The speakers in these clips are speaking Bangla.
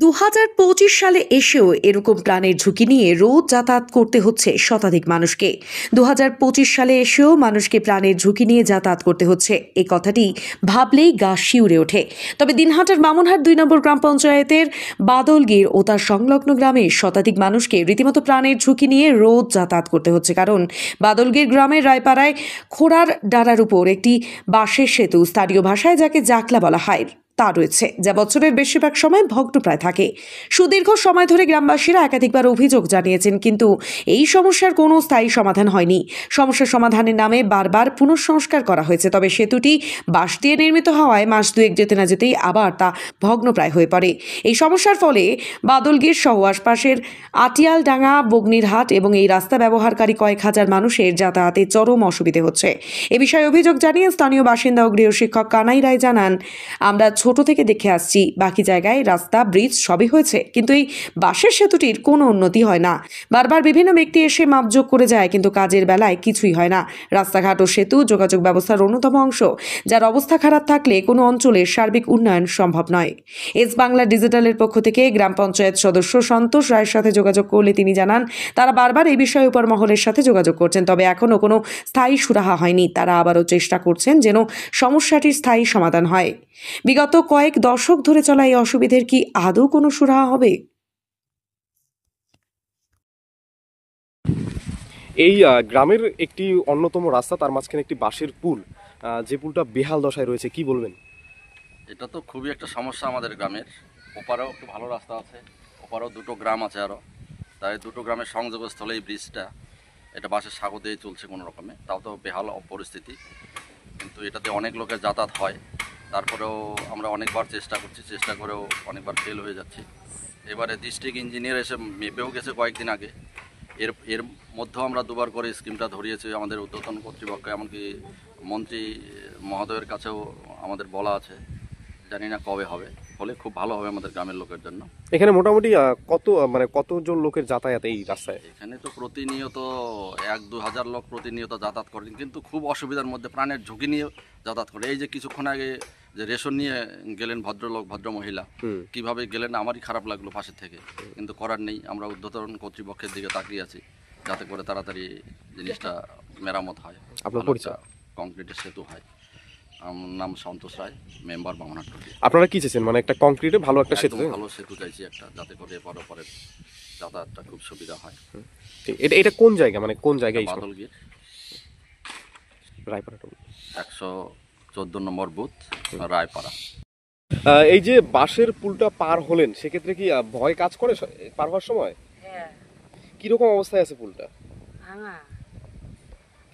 2025 সালে এসেও এরকম প্রাণের ঝুঁকি নিয়ে রোজ যাতায়াত করতে হচ্ছে শতাধিক মানুষকে। 2025 সালে এসেও মানুষকে প্রাণের ঝুঁকি নিয়ে যাতায়াত করতে হচ্ছে, এই কথাটি ভাবলেই গা শিউরে ওঠে। তবে দিনহাটার বামনহাট 2 নম্বর গ্রাম পঞ্চায়েতের বাদলগীর ও তার সংলগ্ন গ্রামে শতাধিক মানুষকে রীতিমতো প্রাণের ঝুঁকি নিয়ে রোজ যাতায়াত করতে হচ্ছে। কারণ বাদলগীর গ্রামের রায়পাড়ায় খোড়ার ডাঁড়ার উপর একটি বাঁশের সেতু, স্থানীয় ভাষায় যাকে জাকলা বলা হয়, তা রয়েছে, যা বছরের বেশিরভাগ সময় ভগ্নপ্রায় থাকে। সুদীর্ঘ সময় ধরে গ্রামবাসীরা একাধিকবার অভিযোগ জানিয়েছেন, কিন্তু এই সমস্যার কোনো স্থায়ী সমাধান হয়নি। সমস্যার সমাধানের নামে বারবার পুনঃসংস্কার করা হয়েছে, তবে সেতুটি বাঁশ দিয়ে নির্মিত হওয়ায় মাস দুয়েক যেতে না যেতেই আবার তা ভগ্নপ্রায় হয়ে পড়ে। এই সমস্যার ফলে বাদলগীর সহ আশপাশের আটিয়ালডাঙ্গা, বগ্নিরহাট এবং এই রাস্তা ব্যবহারকারী কয়েক হাজার মানুষের যাতায়াতে চরম অসুবিধে হচ্ছে। এ বিষয়ে অভিযোগ জানিয়ে স্থানীয় বাসিন্দা ও গৃহশিক্ষক কানাই রায় জানান, আমরা ছোট থেকে দেখে আসছি, বাকি জায়গায় রাস্তা, ব্রিজ সবই হয়েছে, কিন্তু এই বাঁশের সেতুটির কোনো উন্নতি হয় না। বারবার বিভিন্ন ব্যক্তি এসে মাপযোগ করে যায়, কিন্তু কাজের বেলায় কিছুই হয় না। রাস্তাঘাট ও সেতু যোগাযোগ ব্যবস্থার অন্যতম অংশ, যার অবস্থা খারাপ থাকলে কোনো অঞ্চলের সার্বিক উন্নয়ন সম্ভব নয়। এস বাংলা ডিজিটালের পক্ষ থেকে গ্রাম পঞ্চায়েত সদস্য সন্তোষ রায়ের সাথে যোগাযোগ করলে তিনি জানান, তারা বারবার এই বিষয়ে উপর মহলের সাথে যোগাযোগ করছেন, তবে এখনও কোনো স্থায়ী সুরাহা হয়নি। তারা আবারও চেষ্টা করছেন যেন সমস্যাটির স্থায়ী সমাধান হয়। বিগত কয়েক দশক ধরে চলা এই অসুবিধার কি আদৌ কোনো সুরাহা হবে? এই গ্রামের একটি অন্যতম রাস্তা, তার মাঝখানে একটি বাঁশের পুল, যে পুলটা বেহাল দশায় রয়েছে, কি বলবেন? এটা তো খুবই একটা সমস্যা আমাদের গ্রামের। ওপারেও একটু ভালো রাস্তা আছে, ওপারেও দুটো গ্রাম আছে আরও, তাই দুটো গ্রামের সংযোগস্থলে এই ব্রিজটা, এটা বাঁশের সাঁকো দিয়ে চলছে কোনো রকমে, তাও তো বেহাল পরিস্থিতি। কিন্তু এটাতে অনেক লোকের যাতায়াত হয়, তারপরেও আমরা অনেকবার চেষ্টা করছি, চেষ্টা করেও অনেকবার ফেল হয়ে যাচ্ছে। এবারে ডিস্ট্রিক্ট ইঞ্জিনিয়ার এসে মেপেও গেছে কয়েকদিন আগে। এর মধ্যেও আমরা দুবার করে স্কিমটা ধরিয়েছি আমাদের ঊর্ধ্বতন কর্তৃপক্ষ, এমনকি মন্ত্রী মহোদয়ের কাছেও আমাদের বলা আছে। জানি না কবে হবে, হলে খুব ভালো হবে আমাদের গ্রামের লোকের জন্য। এখানে মোটামুটি কতজন লোকের যাতায়াত এই রাস্তায়? এখানে তো প্রতিনিয়ত 1-2 হাজার লোক প্রতিনিয়ত যাতায়াত করেন, কিন্তু খুব অসুবিধার মধ্যে, প্রাণের ঝুঁকি নিয়ে যাতায়াত করে। এই যে কিছুক্ষণ আগে যে রেশন নিয়ে গেলেন ভদ্রলোক, ভদ্র মহিলা, কিভাবে গেলেন আমারই খারাপ লাগলো পাশের থেকে, কিন্তু করার নেই। আমরা ঊর্ধ্বতন কর্তৃপক্ষের দিকে তাকিয়ে আছি যাতে করে তাড়াতাড়ি জিনিসটা মেরামত হয়, আপনার পরিচয়? কংক্রিটের সেতু হয়। আমার নাম সন্তোষ রায়, মেম্বার বামনহাট। আপনারা কি চাইছেন? মানে একটা কংক্রিটে ভালো একটা সেতু, ভালো সেতু চাইছি একটা, যাতে করে পরে যাতায়াতটা খুব সুবিধা হয়। এটা কোন জায়গা, মানে কোন জায়গায়? বাদলগীর রায়পাড়া 114 নম্বর বুথ, রায়পাড়া। এই যে বাঁশের পুলটা পার হলেন, সেক্ষেত্রে কি ভয় কাজ করে পার হওয়ার সময়? হ্যাঁ। কিরকম অবস্থায় আছে পুলটা?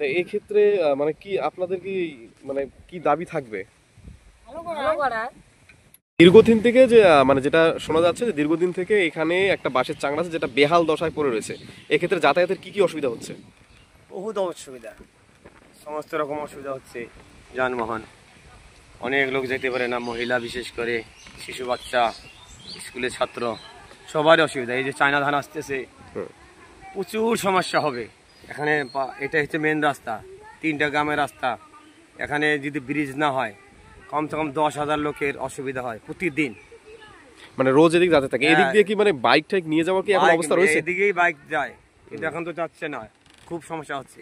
তো এই ক্ষেত্রে মানে কি আপনাদের কি দাবি থাকবে? দীর্ঘদিন থেকে যে মানে যেটা শোনা যাচ্ছে, যে দীর্ঘদিন থেকে এখানে একটা বাঁশের চাংড়া আছে যেটা বেহাল দশায় পড়ে রয়েছে, এক্ষেত্রে যাতায়াতের কি অসুবিধা হচ্ছে? বহুত অসুবিধা, সমস্ত রকম অসুবিধা হচ্ছে। যানবাহন, অনেক লোক যেতে পারে না, মহিলা বিশেষ করে, শিশু বাচ্চা, স্কুলের ছাত্র, সবারই অসুবিধা। এই যে চায়না ধান আসতেছে, প্রচুর সমস্যা হবে এখানে। এটা হচ্ছে মেন রাস্তা, 3টা গ্রামের রাস্তা। এখানে যদি ব্রিজ না হয়, কমসে কম 10,000 লোকের অসুবিধা হয় প্রতিদিন। মানে রোজ এদিক যেতে থাকে। এদিক দিয়ে কি মানে বাইক টাইক নিয়ে যাওয়ার কি এখন অবস্থা রয়েছে? এদিকেই বাইক যায়, কিন্তু এখন তো যাচ্ছে না, খুব সমস্যা হচ্ছে।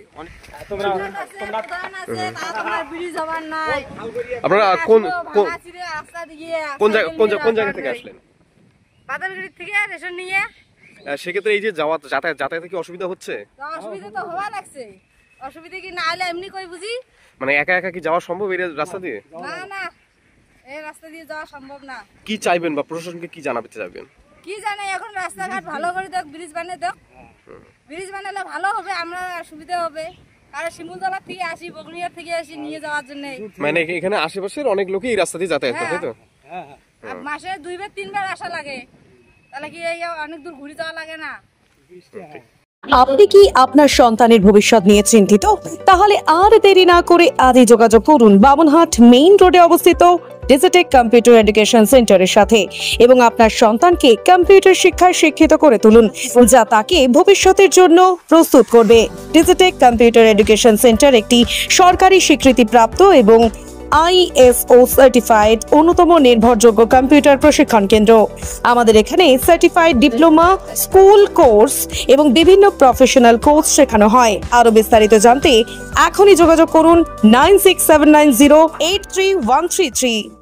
আপনারা কোন জায়গা থেকে আসলেন? বাদলগীর থেকে রেশন নিয়ে। সেক্ষেত্রে এই যে যাতায়াতে কি অসুবিধা হচ্ছে? অসুবিধা তো হওয়া লাগছে, অসুবিধা কি না হলে এমনি কই বুঝি। মানে একা কি যাওয়া সম্ভব এই রাস্তা দিয়ে? না, এই রাস্তা দিয়ে যাওয়া সম্ভব না। কি চাইবেন বা প্রশাসনকে কি জানাতে চাইবেন? কি জানে, এখন রাস্তাঘাট ভালো করে দাও, ব্রিজ বানিয়ে দাও। ব্রিজ বানালে ভালো হবে, আমরা সুবিধা হবে। আর শিমুলতলা থেকে আসি, বগনিয়ার থেকে আসি নিয়ে যাওয়ার জন্য। মানে এখানে আশেপাশের অনেক লোকই এই রাস্তা দিয়ে যাতায়াত করে, তাই তো? মাসে 2-3 আসা লাগে, তাহলে কি অনেক দূর ঘুরে যাওয়া লাগে না? আপনি কি আপনার সন্তানের ভবিষ্যৎ নিয়ে চিন্তিত? তাহলে আর দেরি না করে আজই যোগাযোগ করুন বামনহাট মেইন রোডে অবস্থিত ডিজিটেক কম্পিউটার এডুকেশন সেন্টারের সাথে এবং আপনার সন্তানকে কম্পিউটার শিক্ষায় শিক্ষিত করে তুলুন, যা তাকে ভবিষ্যতের জন্য প্রস্তুত করবে। ডিজিটেক কম্পিউটার এডুকেশন সেন্টার একটি সরকারি স্বীকৃতিপ্রাপ্ত এবং ISO সার্টিফাইড অন্যতম নির্ভরযোগ্য কম্পিউটার প্রশিক্ষণ কেন্দ্র। আমাদের এখানে সার্টিফাইড ডিপ্লোমা, স্কুল কোর্স এবং বিভিন্ন প্রফেশনাল কোর্স শেখানো হয়। আরো বিস্তারিত জানতে এখনই যোগাযোগ করুন 9679083133।